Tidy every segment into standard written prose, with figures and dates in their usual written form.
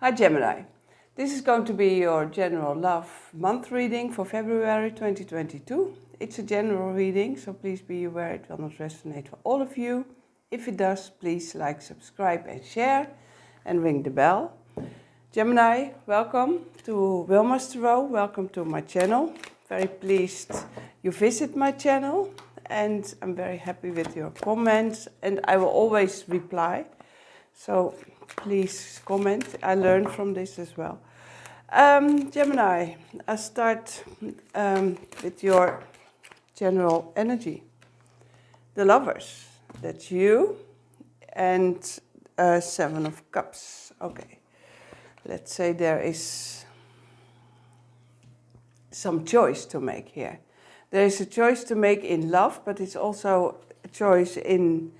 Hi Gemini, this is going to be your general love month reading for February 2022. It's a general reading, so please be aware it will not resonate for all of you. If it does, please like, subscribe and share and ring the bell. Gemini, welcome to Wilma's Tarot, welcome to my channel. Very pleased you visit my channel and I'm very happy with your comments and I will always reply. So please comment, I learn from this as well. Gemini, I start with your general energy. The Lovers, that's you, and Seven of Cups. Okay, let's say there is some choice to make here. There is a choice to make in love, but it's also a choice in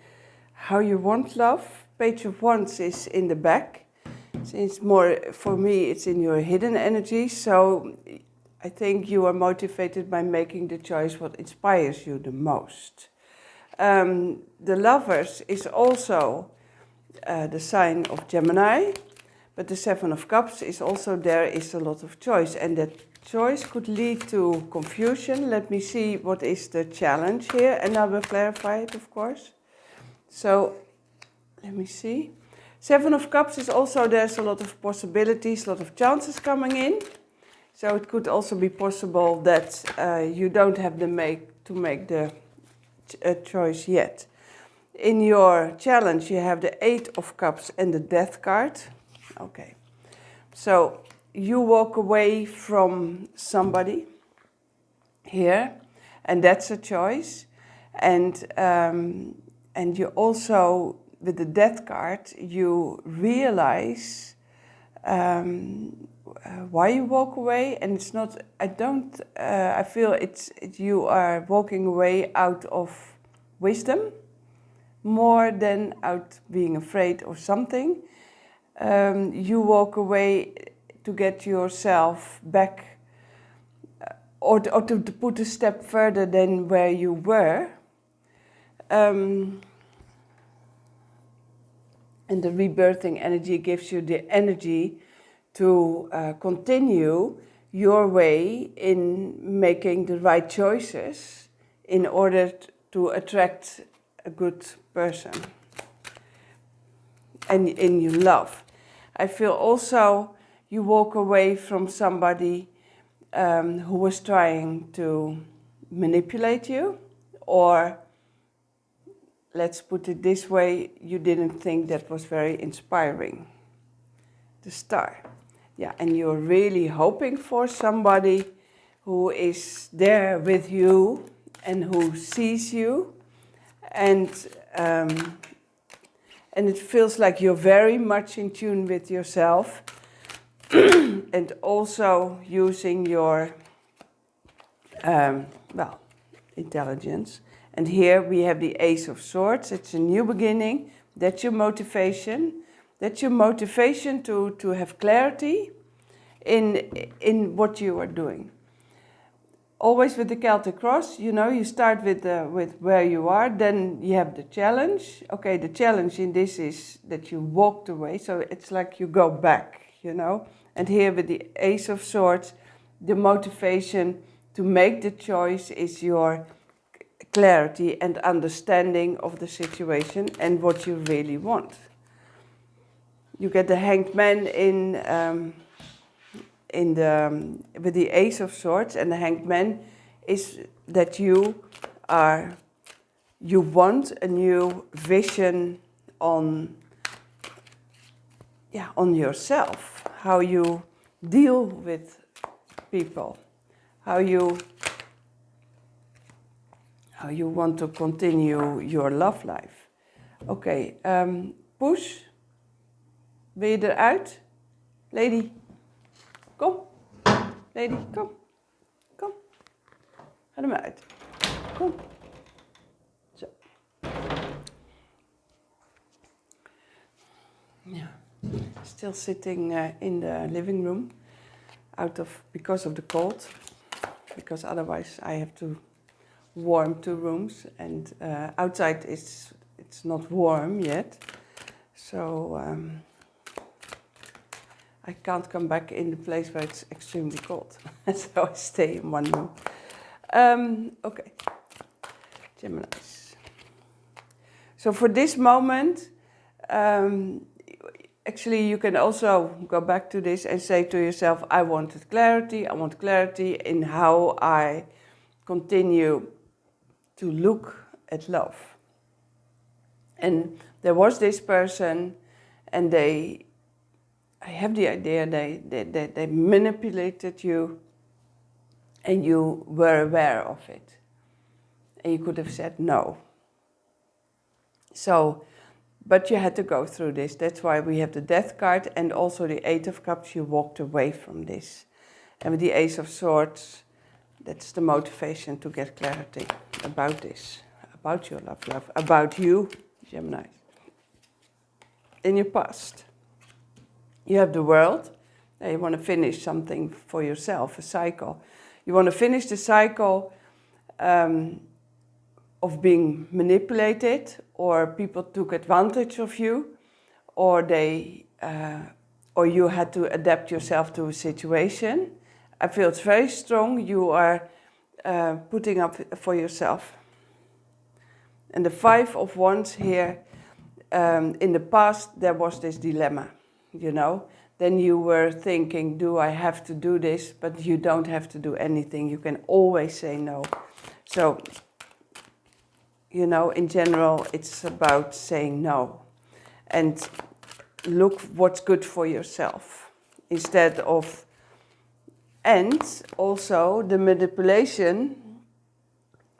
how you want love. Page of Wands is in the back. It's more, for me, it's in your hidden energy. So I think you are motivated by making the choice what inspires you the most. The Lovers is also the sign of Gemini, but the Seven of Cups is also there is a lot of choice. And that choice could lead to confusion. Let me see what is the challenge here, and I will clarify it, of course. So let me see. Seven of Cups is also, there's a lot of possibilities, a lot of chances coming in. So it could also be possible that you don't have to make the choice yet. In your challenge, you have the Eight of Cups and the Death card. Okay. So you walk away from somebody here, and that's a choice. And you also, with the Death card, you realize why you walk away, and it's not. I feel you are walking away out of wisdom, more than out being afraid of something. You walk away to get yourself back, or to put a step further than where you were. And the rebirthing energy gives you the energy to continue your way in making the right choices in order to attract a good person and in your love. I feel also you walk away from somebody who was trying to manipulate you, or let's put it this way, you didn't think that was very inspiring. The Star. Yeah, and you're really hoping for somebody who is there with you and who sees you. And it feels like you're very much in tune with yourself and also using your, intelligence. And here we have the Ace of Swords. It's a new beginning. That's your motivation. That's your motivation to have clarity in what you are doing. Always with the Celtic cross, you start with where you are, then you have the challenge. Okay, the challenge in this is that you walked away, so it's like you go back, And here with the Ace of Swords, the motivation to make the choice is your clarity and understanding of the situation and what you really want. You get the Hanged Man with the Ace of Swords, and the Hanged Man is that you want a new vision on yourself, how you deal with people, how you want to continue your love life. Okay, Push, wil je eruit? Lady, kom. Lady, kom. Kom. Ga er maar uit. Kom. Zo. Yeah. Still sitting in the living room, because of the cold, because otherwise I have to warm 2 rooms, and outside it's not warm yet, so I can't come back in the place where it's extremely cold. So I stay in one room. Okay, Geminis. So for this moment, actually you can also go back to this and say to yourself, I wanted clarity. I want clarity in how I continue to look at love. And there was this person, and I have the idea they manipulated you, and you were aware of it. And you could have said no. So, but you had to go through this. That's why we have the Death card and also the Eight of Cups. You walked away from this. And with the Ace of Swords, that's the motivation to get clarity about this, about your love, about you, Gemini. In your past, you have the World. You want to finish something for yourself, a cycle. You want to finish the cycle of being manipulated, or people took advantage of you, or you had to adapt yourself to a situation. I feel it's very strong. You are putting up for yourself. And the Five of Wands here, in the past there was this dilemma, you know. Then you were thinking, do I have to do this? But you don't have to do anything. You can always say no. So, you know, in general, it's about saying no. And look what's good for yourself. Instead of, and also the manipulation,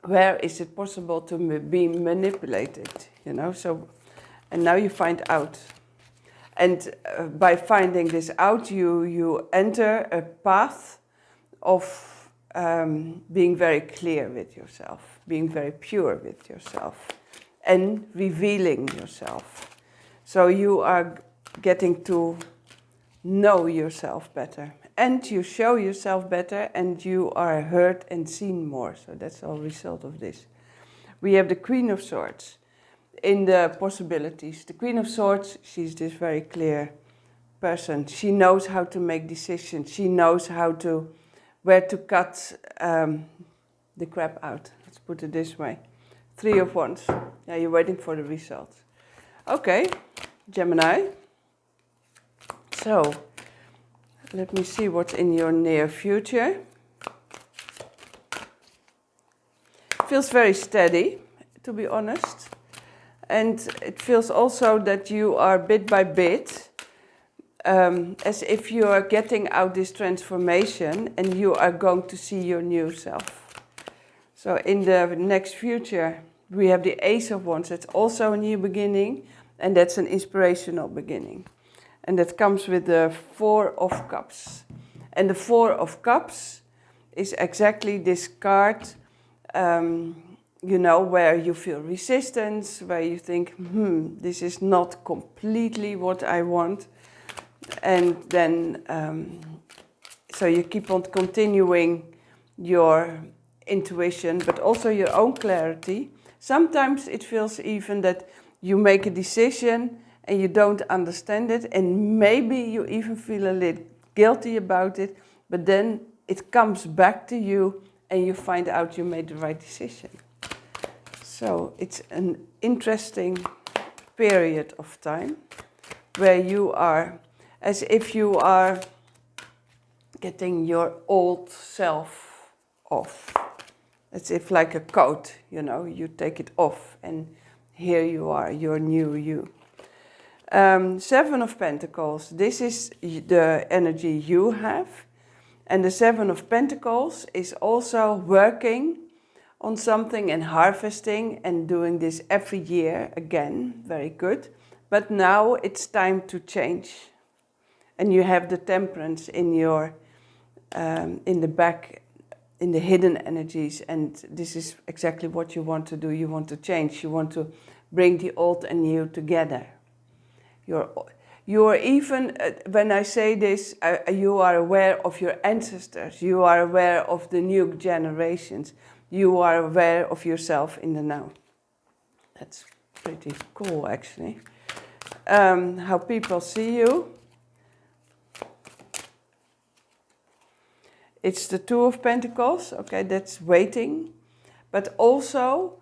where is it possible to be manipulated? You know, so, and now you find out. And by finding this out, you enter a path of being very clear with yourself, being very pure with yourself, and revealing yourself. So you are getting to know yourself better, and you show yourself better, and you are heard and seen more. So that's all result of this. We have the Queen of Swords. In the possibilities, the Queen of Swords, she's this very clear person. She knows how to make decisions. She knows where to cut the crap out. Let's put it this way. Three of Wands. Yeah, you're waiting for the results. Okay, Gemini. So, let me see what's in your near future. Feels very steady, to be honest. And it feels also that you are bit by bit, as if you are getting out this transformation and you are going to see your new self. So in the next future, we have the Ace of Wands. It's also a new beginning, and that's an inspirational beginning. And that comes with the Four of Cups. And the Four of Cups is exactly this card, you know, where you feel resistance, where you think, this is not completely what I want. And then, so you keep on continuing your intuition, but also your own clarity. Sometimes it feels even that you make a decision and you don't understand it, and maybe you even feel a little guilty about it, but then it comes back to you and you find out you made the right decision. So it's an interesting period of time where you are, as if you are getting your old self off. It's if like a coat, you know, you take it off and here you are, your new you. Seven of Pentacles, this is the energy you have. And the Seven of Pentacles is also working on something and harvesting and doing this every year again. Very good. But now it's time to change. And you have the Temperance in your, in the back, in the hidden energies. And this is exactly what you want to do. You want to change. You want to bring the old and new together. You're even, when I say this, you are aware of your ancestors. You are aware of the new generations. You are aware of yourself in the now. That's pretty cool, actually. How people see you. It's the Two of Pentacles, okay, that's waiting, but also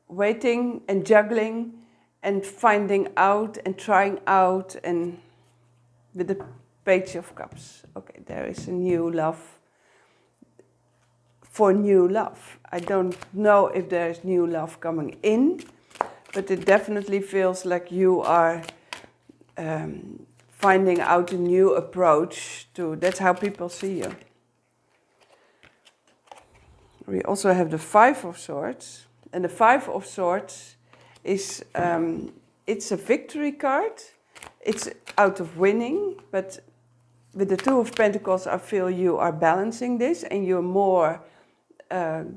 waiting and juggling and finding out and trying out, and with the Page of Cups. Okay, there is a new love, for new love. I don't know if there's new love coming in, but it definitely feels like you are finding out a new approach to, that's how people see you. We also have the Five of Swords, and the Five of Swords is, it's a victory card. It's out of winning, but with the Two of Pentacles, I feel you are balancing this, and you're more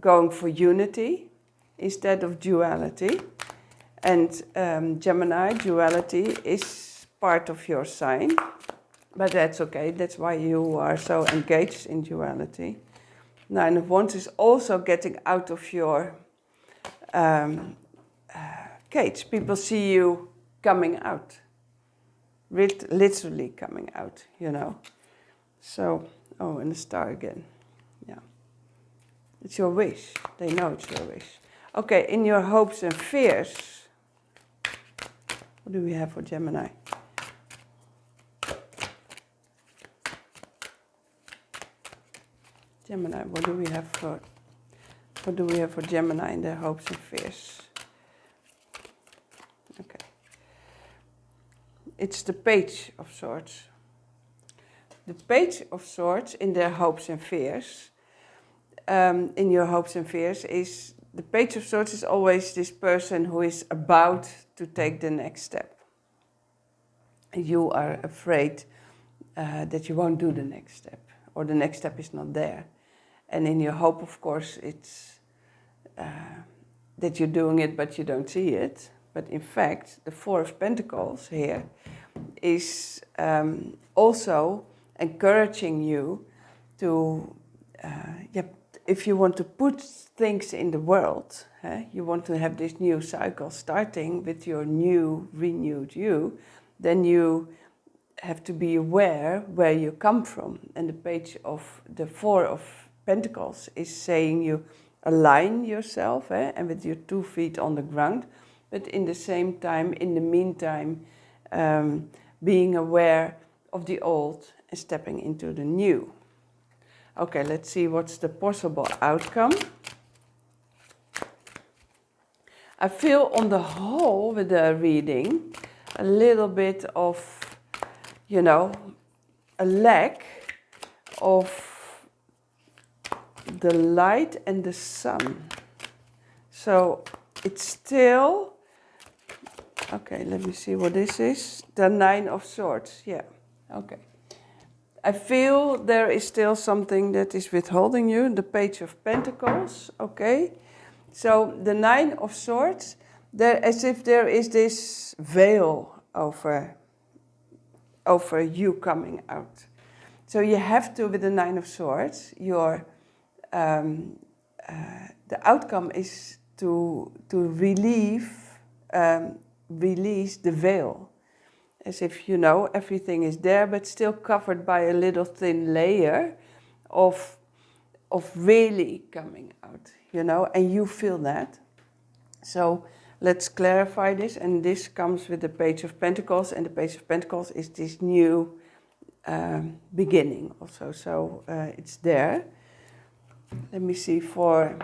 going for unity instead of duality. And Gemini, duality is part of your sign, but that's okay. That's why you are so engaged in duality. Nine of Wands is also getting out of your cage. People see you coming out, literally coming out, you know. So, oh, and the star again. Yeah. It's your wish. They know it's your wish. Okay, in your hopes and fears, what do we have for Gemini? Gemini, what do we have for Gemini in their hopes and fears? Okay. It's the Page of Swords. The Page of Swords in their hopes and fears, in your hopes and fears, is the Page of Swords is always this person who is about to take the next step. You are afraid that you won't do the next step, or the next step is not there. And in your hope, of course, it's that you're doing it, but you don't see it. But in fact, the Four of Pentacles here is also encouraging you to, if you want to put things in the world, you want to have this new cycle starting with your new, renewed you, then you have to be aware where you come from. And the Four of Pentacles is saying you align yourself, and with your 2 feet on the ground, but in the same time, in the meantime, being aware of the old and stepping into the new. Okay, let's see what's the possible outcome. I feel on the whole with the reading a little bit of, you know, a lack of the light and the sun. So it's still, okay, let me see what this is. The Nine of Swords, yeah, okay. I feel there is still something that is withholding you. The Page of Pentacles, okay. So the Nine of Swords, as if there is this veil over you coming out. So you have to, with the Nine of Swords, the outcome is to release the veil. As if, you know, everything is there, but still covered by a little thin layer of really coming out, you know, and you feel that. So let's clarify this, and this comes with the Page of Pentacles, and the Page of Pentacles is this new beginning also, so it's there. Let me see for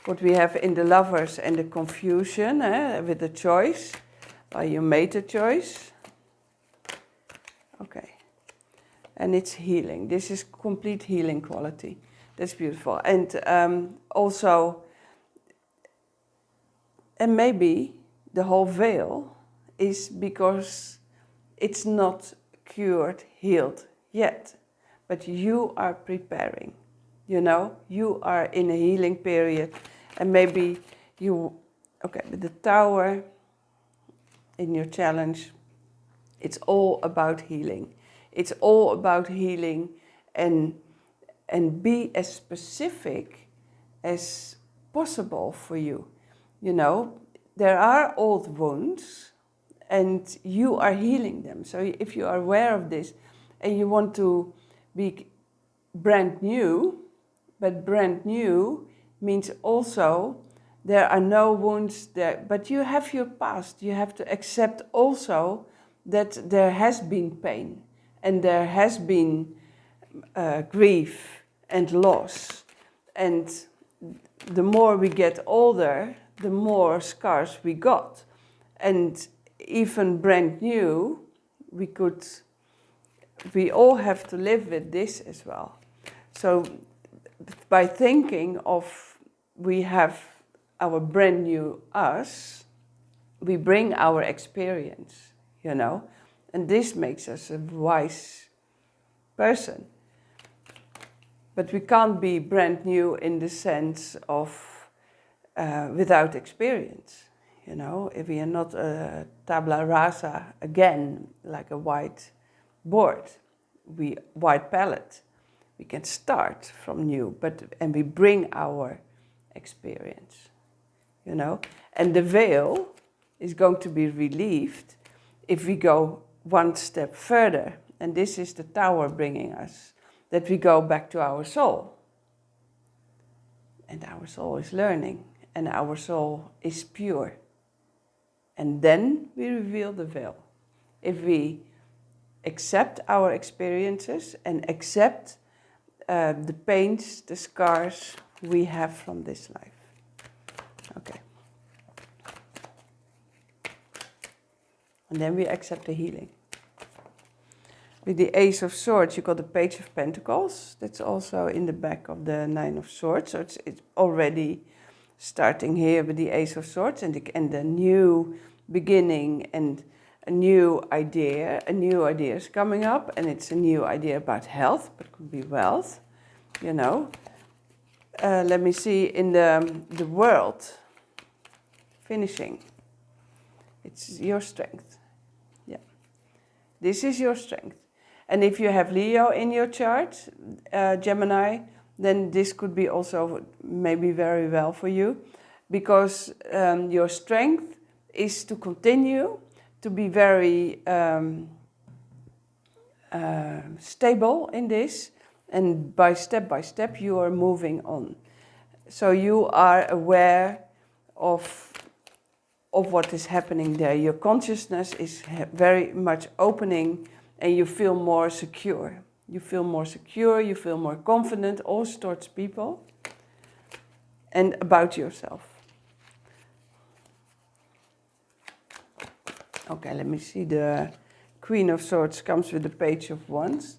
what we have in the Lovers and the confusion with the choice. Well, you made a choice. Okay. And it's healing. This is complete healing quality. That's beautiful. And also, and maybe the whole veil is because it's not cured, healed yet. But you are preparing, you know, you are in a healing period, and maybe you, okay, with the Tower in your challenge, it's all about healing. It's all about healing, and be as specific as possible for you. You know, there are old wounds, and you are healing them. So if you are aware of this, and you want to be brand new, but brand new means also there are no wounds there, but you have your past. You have to accept also that there has been pain and there has been grief and loss. And the more we get older, the more scars we got. And even brand new, we all have to live with this as well. So by thinking of we have our brand new us, we bring our experience, you know, and this makes us a wise person. But we can't be brand new in the sense of without experience, you know. If we are not a tabla rasa again, like a white board, white palette, we can start from new, and we bring our experience, you know. And the veil is going to be relieved if we go one step further, and this is the Tower bringing us, that we go back to our soul. And our soul is learning, and our soul is pure. And then we reveal the veil. If we accept our experiences and accept the pains, the scars we have from this life. Okay. And then we accept the healing. With the Ace of Swords, you got the Page of Pentacles. That's also in the back of the Nine of Swords. So it's already starting here with the Ace of Swords and the new beginning and a new idea. A new idea is coming up, and it's a new idea about health, but it could be wealth, you know. Let me see, in the world, finishing. It's your strength. Yeah. This is your strength. And if you have Leo in your chart, Gemini, then this could be also maybe very well for you, because your strength is to continue to be very stable in this, and by step you are moving on. So you are aware of what is happening there. Your consciousness is very much opening, and you feel more secure. You feel more secure, you feel more confident, also towards people and about yourself. Okay, let me see. The Queen of Swords comes with the Page of Wands.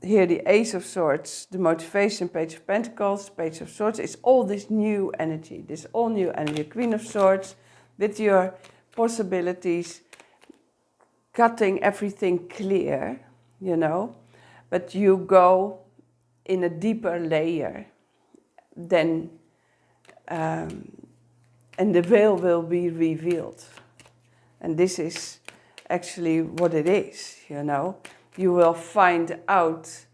Here the Ace of Swords, the motivation, Page of Pentacles, Page of Swords. It's all this new energy, this all new energy. Queen of Swords with your possibilities, cutting everything clear, you know. But you go in a deeper layer then, and the veil will be revealed. And this is actually what it is, you know. You will find out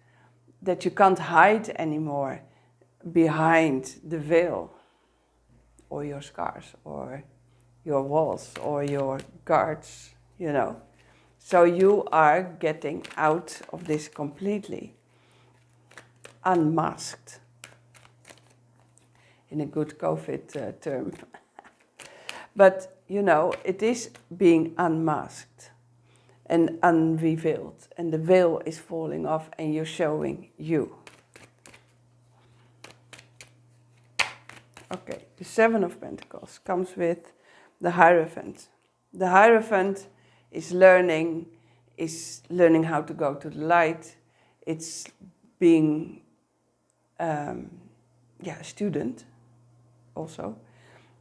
that you can't hide anymore behind the veil, or your scars, or your walls, or your guards, you know. So you are getting out of this completely, unmasked, in a good COVID term. But, you know, it is being unmasked and unrevealed, and the veil is falling off, and you're showing you. Okay, the Seven of Pentacles comes with the Hierophant. The Hierophant is learning how to go to the light. It's being a student also.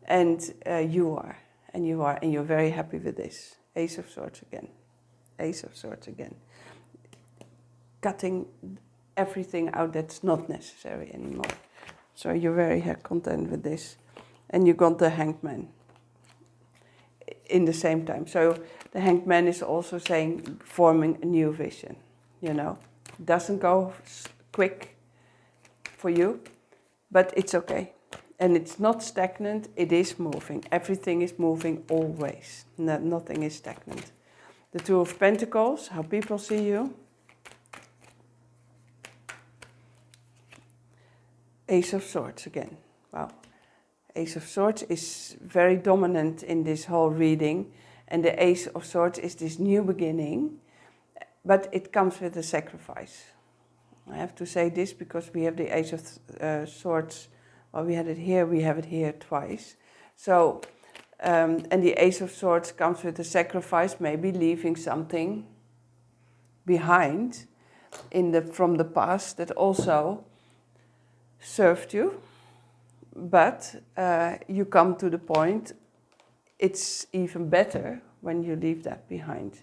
And you're very happy with this. Ace of Swords again. Ace of Swords again. Cutting everything out that's not necessary anymore. So you're very content with this. And you got the Hanged in the same time. So the Hanged Man is also saying forming a new vision, you know. It doesn't go quick for you, but it's okay. And it's not stagnant, it is moving. Everything is moving always. Nothing is stagnant. The Two of Pentacles, how people see you. Ace of Swords again. Wow. Ace of Swords is very dominant in this whole reading. And the Ace of Swords is this new beginning. But it comes with a sacrifice. I have to say this because we have the Ace of Swords. Well, we had it here, we have it here twice. So, and the Ace of Swords comes with a sacrifice, maybe leaving something behind from the past that also served you. But you come to the point, it's even better when you leave that behind.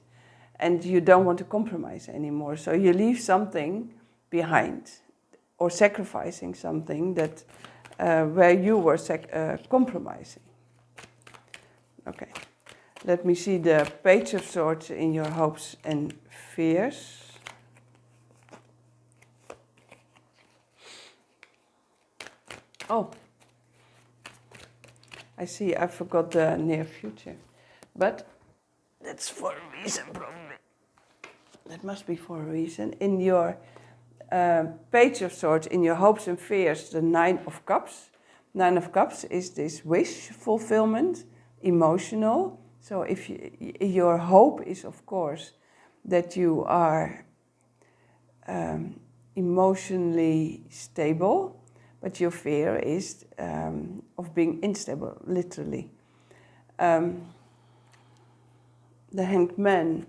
And you don't want to compromise anymore. So you leave something behind, or sacrificing something that where you were compromising. Okay, let me see the Page of Swords in your hopes and fears. Oh, I see, I forgot the near future. But that's for a reason, probably. That must be for a reason. In your Page of Swords, in your hopes and fears, the Nine of Cups. Nine of Cups is this wish fulfillment, emotional. So if your hope is, of course, that you are emotionally stable, but your fear is of being unstable, literally. The Hanged Man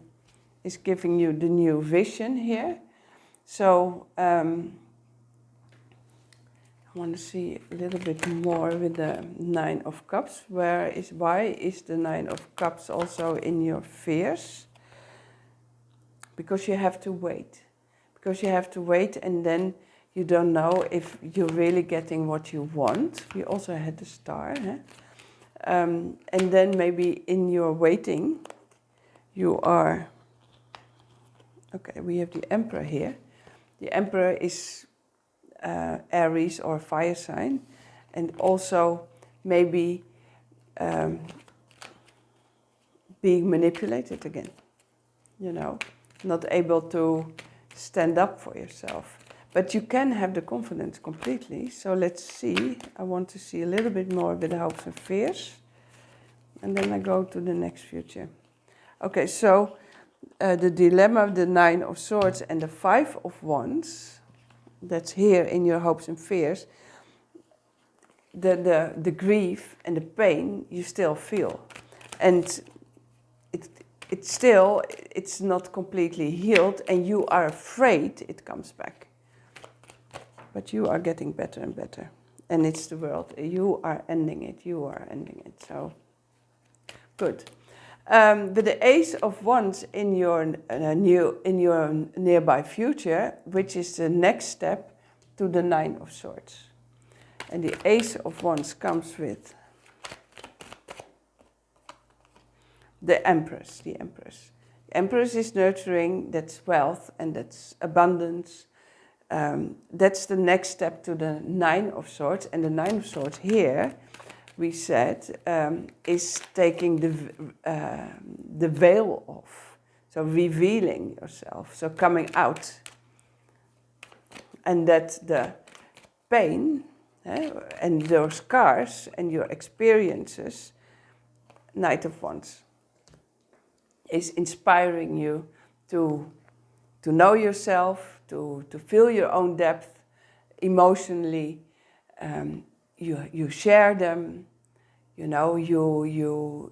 is giving you the new vision here. So I want to see a little bit more with the Nine of Cups. Why is the Nine of Cups also in your fears? Because you have to wait. Because you have to wait, and then you don't know if you're really getting what you want. We also had the Star. And then maybe in your waiting, you are... Okay, we have the Emperor here. The Emperor is Aries or fire sign. And also maybe being manipulated again. You know, not able to stand up for yourself. But you can have the confidence completely. So let's see. I want to see a little bit more with the hopes and fears. And then I go to the next future. Okay, so the dilemma of the Nine of Swords and the Five of Wands, that's here in your hopes and fears, the grief and the pain you still feel. And it's not completely healed, and you are afraid it comes back. But you are getting better and better. And it's the world. You are ending it. So, good. With the Ace of Wands in your nearby future, which is the next step to the Nine of Swords. And the Ace of Wands comes with the Empress. The Empress is nurturing, that's wealth, and that's abundance. That's the next step to the Nine of Swords. And the Nine of Swords here, we said, is taking the veil off. So revealing yourself, so coming out. And that the pain and those scars and your experiences, Knight of Wands, is inspiring you to know yourself, to feel your own depth emotionally. You share them, you know, you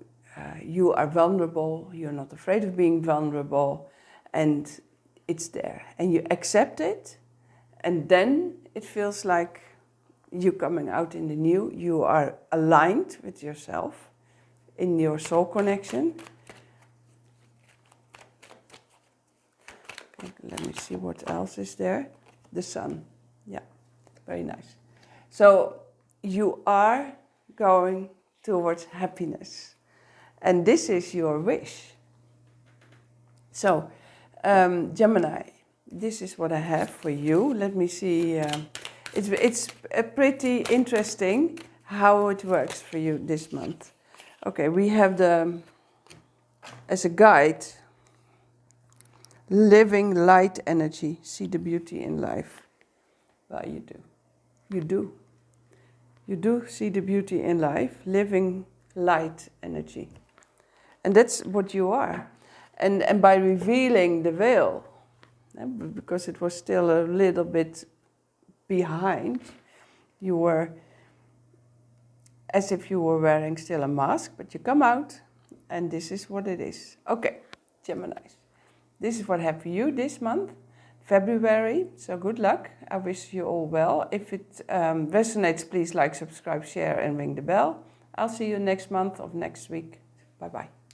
are vulnerable, you're not afraid of being vulnerable, and it's there. And you accept it, and then it feels like you coming out in the new, you are aligned with yourself in your soul connection. Okay, let me see what else is there. The Sun, yeah, very nice. So you are going towards happiness, and this is your wish. So, Gemini, this is what I have for you. Let me see. It's pretty interesting how it works for you this month. Okay, we have as a guide, living light energy. See the beauty in life. Well, you do. You do. You do see the beauty in life, living light energy. And that's what you are. And by revealing the veil, because it was still a little bit behind, you were as if you were wearing still a mask, but you come out and this is what it is. Okay, Geminis. This is what I have for you this month, February. So good luck. I wish you all well. If it resonates, please like, subscribe, share and ring the bell. I'll see you next month or next week. Bye-bye.